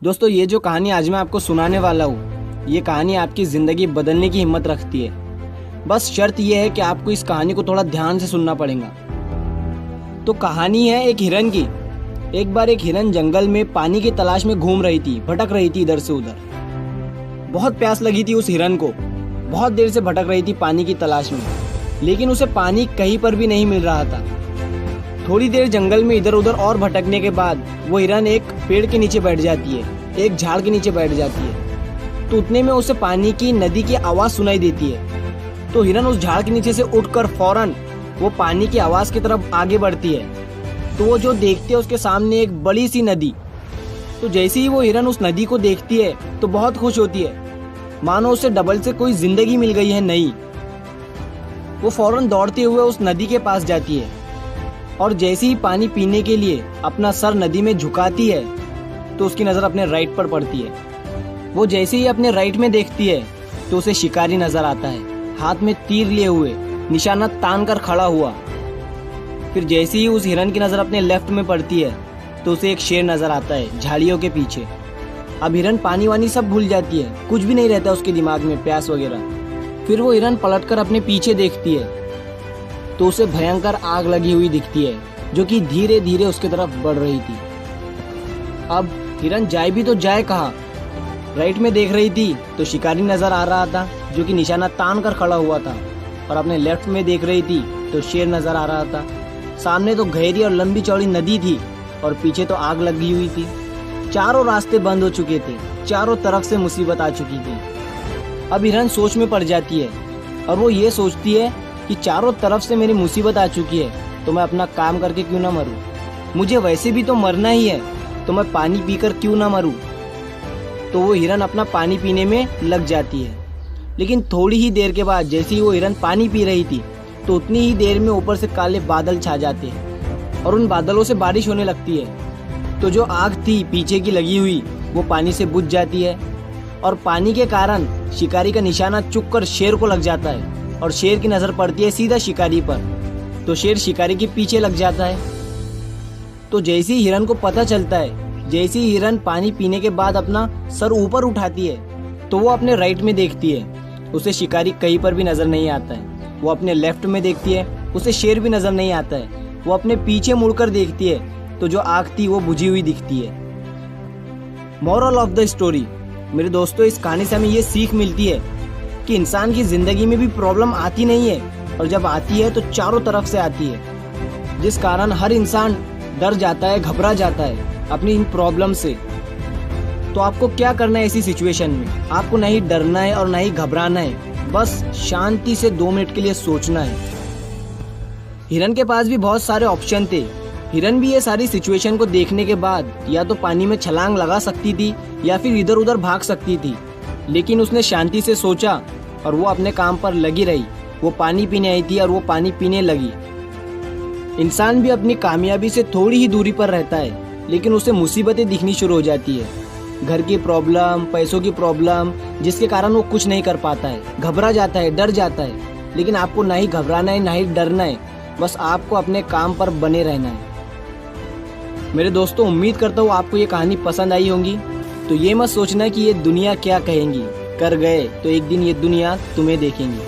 दोस्तों, ये जो कहानी आज मैं आपको सुनाने वाला हूँ, ये कहानी आपकी ज़िंदगी बदलने की हिम्मत रखती है। बस शर्त यह है कि आपको इस कहानी को थोड़ा ध्यान से सुनना पड़ेगा। तो कहानी है एक हिरन की। एक बार एक हिरन जंगल में पानी की तलाश में घूम रही थी, भटक रही थी इधर से उधर। बहुत प्यास लगी थी उस हिरन को, बहुत देर से भटक रही थी पानी की तलाश में, लेकिन उसे पानी कहीं पर भी नहीं मिल रहा था। थोड़ी देर जंगल में इधर उधर और भटकने के बाद वो हिरन एक पेड़ के नीचे बैठ जाती है, एक झाड़ के नीचे बैठ जाती है। तो उतने में उसे पानी की नदी की आवाज़ सुनाई देती है। तो हिरन उस झाड़ के नीचे से उठकर फौरन वो पानी की आवाज़ की तरफ आगे बढ़ती है। तो वो जो देखती है उसके सामने एक बड़ी सी नदी। तो जैसे ही वो हिरन उस नदी को देखती है तो बहुत खुश होती है, मानो उसे डबल से कोई जिंदगी मिल गई है नई। वो फौरन दौड़ते हुए उस नदी के पास जाती है और जैसे ही पानी पीने के लिए अपना सर नदी में झुकाती है तो उसकी नज़र अपने राइट पर पड़ती है। वो जैसे ही अपने राइट में देखती है तो उसे शिकारी नजर आता है, हाथ में तीर लिए हुए, निशाना तान कर खड़ा हुआ। फिर जैसे ही उस हिरन की नज़र अपने लेफ्ट में पड़ती है तो उसे एक शेर नजर आता है झाड़ियों के पीछे। अब हिरन पानी वानी सब भूल जाती है, कुछ भी नहीं रहता उसके दिमाग में, प्यास वगैरह। फिर वो हिरन पलटकर अपने पीछे देखती है तो उसे भयंकर आग लगी हुई दिखती है जो कि धीरे धीरे उसके तरफ बढ़ रही थी। अब हिरन जाए भी तो जाए कहाँ? राइट में देख रही थी तो शिकारी नजर आ रहा था जो कि निशाना तान कर खड़ा हुआ था, और अपने लेफ्ट में देख रही थी तो शेर नजर आ रहा था। सामने तो गहरी और लंबी चौड़ी नदी थी और पीछे तो आग लगी हुई थी। चारों रास्ते बंद हो चुके थे, चारों तरफ से मुसीबत आ चुकी थी। अब हिरन सोच में पड़ जाती है और वो ये सोचती है कि चारों तरफ से मेरी मुसीबत आ चुकी है तो मैं अपना काम करके क्यों ना मरूं। मुझे वैसे भी तो मरना ही है तो मैं पानी पीकर क्यों ना मरूं। तो वो हिरन अपना पानी पीने में लग जाती है। लेकिन थोड़ी ही देर के बाद जैसे ही वो हिरन पानी पी रही थी तो उतनी ही देर में ऊपर से काले बादल छा जाते हैं और उन बादलों से बारिश होने लगती है। तो जो आग थी पीछे की लगी हुई वो पानी से बुझ जाती है और पानी के कारण शिकारी का निशाना चुक कर शेर को लग जाता है और शेर की नज़र पड़ती है सीधा शिकारी पर। तो शेर शिकारी के पीछे लग जाता है। तो जैसे ही हिरन को पता चलता है, जैसे ही हिरन पानी पीने के बाद अपना सर ऊपर उठाती है तो वो अपने राइट में देखती है, उसे शिकारी कहीं पर भी नज़र नहीं आता है। वो अपने लेफ्ट में देखती है, उसे शेर भी नज़र नहीं आता है। वो अपने पीछे मुड़कर देखती है तो जो आग थी वो बुझी हुई दिखती है। मोरल ऑफ द स्टोरी, मेरे दोस्तों, इस कहानी से हमें ये सीख मिलती है कि इंसान की ज़िंदगी में भी प्रॉब्लम आती नहीं है, और जब आती है तो चारों तरफ से आती है, जिस कारण हर इंसान डर जाता है, घबरा जाता है अपनी इन प्रॉब्लम से। तो आपको क्या करना है ऐसी सिचुएशन में? आपको नहीं डरना है और नहीं घबराना है, बस शांति से 2 मिनट के लिए सोचना है। हिरन के पास भी बहुत सारे ऑप्शन थे। हिरन भी ये सारी सिचुएशन को देखने के बाद या तो पानी में छलांग लगा सकती थी या फिर इधर उधर भाग सकती थी, लेकिन उसने शांति से सोचा और वो अपने काम पर लगी रही। वो पानी पीने आई थी और वो पानी पीने लगी। इंसान भी अपनी कामयाबी से थोड़ी ही दूरी पर रहता है, लेकिन उसे मुसीबतें दिखनी शुरू हो जाती है, घर की प्रॉब्लम, पैसों की प्रॉब्लम, जिसके कारण वो कुछ नहीं कर पाता है, घबरा जाता है, डर जाता है। लेकिन आपको ना ही घबराना है ना ही डरना है, बस आपको अपने काम पर बने रहना है। मेरे दोस्तों, उम्मीद करता हूँ आपको ये कहानी पसंद आई होगी। तो ये मत सोचना कि ये दुनिया क्या कहेंगी, कर गए तो एक दिन ये दुनिया तुम्हें देखेंगी।